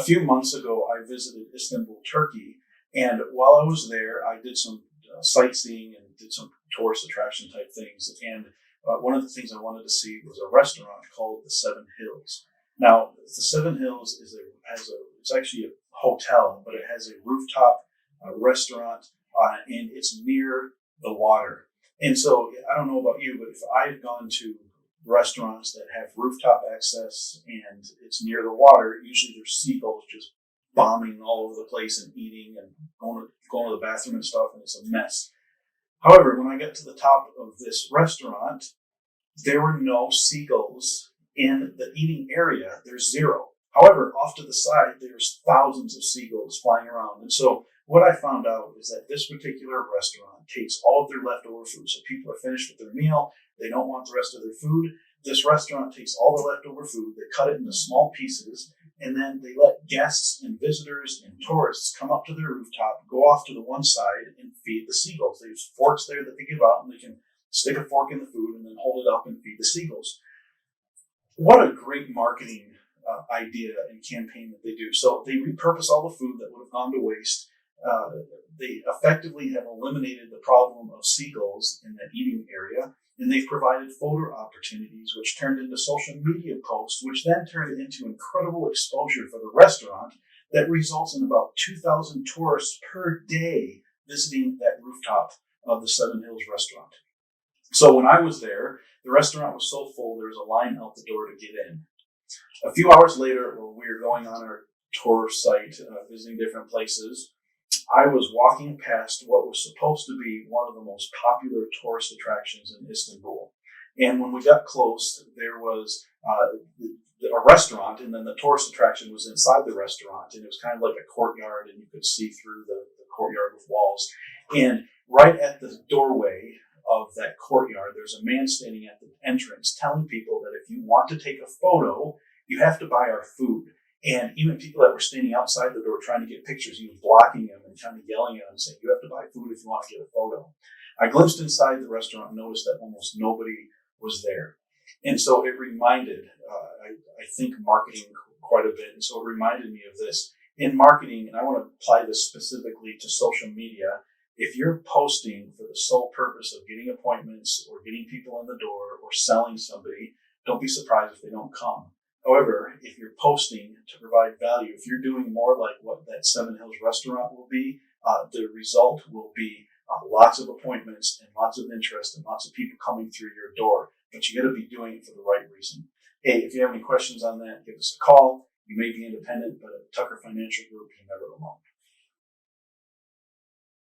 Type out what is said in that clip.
few months ago, I visited Istanbul, Turkey, and while I was there, I did some sightseeing and did some tourist attraction type things. And one of the things I wanted to see was a restaurant called the Seven Hills. Now, the Seven Hills it's actually a hotel, but it has a rooftop restaurant, and it's near the water. And so I don't know about you, but if I've gone to restaurants that have rooftop access and it's near the water, usually there's seagulls just bombing all over the place and eating and going to the bathroom and stuff, and it's a mess. However, when I got to the top of this restaurant, there were no seagulls in the eating area. There's zero. However, off to the side, there's thousands of seagulls flying around. And so what I found out is that this particular restaurant takes all of their leftover food. So people are finished with their meal. They don't want the rest of their food. This restaurant takes all the leftover food. They cut it into small pieces, and then they let guests and visitors and tourists come up to their rooftop, go off to the one side, and feed the seagulls. There's forks there that they give out, and they can stick a fork in the food and then hold it up and feed the seagulls. What a great marketing idea and campaign that they do. So they repurpose all the food that would have gone to waste. They effectively have eliminated the problem of seagulls in that eating area, and they've provided photo opportunities, which turned into social media posts, which then turned into incredible exposure for the restaurant that results in about 2,000 tourists per day visiting that rooftop of the Seven Hills restaurant. So when I was there, the restaurant was so full, there was a line out the door to get in. A few hours later, when we were going on our tour site, visiting different places, I was walking past what was supposed to be one of the most popular tourist attractions in Istanbul. And when we got close, there was a restaurant, and then the tourist attraction was inside the restaurant. And it was kind of like a courtyard, and you could see through the courtyard with walls. And right at the doorway of that courtyard, there's a man standing at the entrance telling people that if you want to take a photo, you have to buy our food. And even people that were standing outside the door trying to get pictures, he was blocking them and kind of yelling at them, saying, you have to buy food if you want to get a photo. I glimpsed inside the restaurant and noticed that almost nobody was there. And so it reminded, I think, marketing quite a bit. And so it reminded me of this. In marketing, and I want to apply this specifically to social media, if you're posting for the sole purpose of getting appointments or getting people in the door or selling somebody, don't be surprised if they don't come. However, if you're posting to provide value, if you're doing more like what that Seven Hills restaurant will be, the result will be lots of appointments and lots of interest and lots of people coming through your door. But you got to be doing it for the right reason. Hey, if you have any questions on that, give us a call. You may be independent, but at Tucker Financial Group, you're never alone.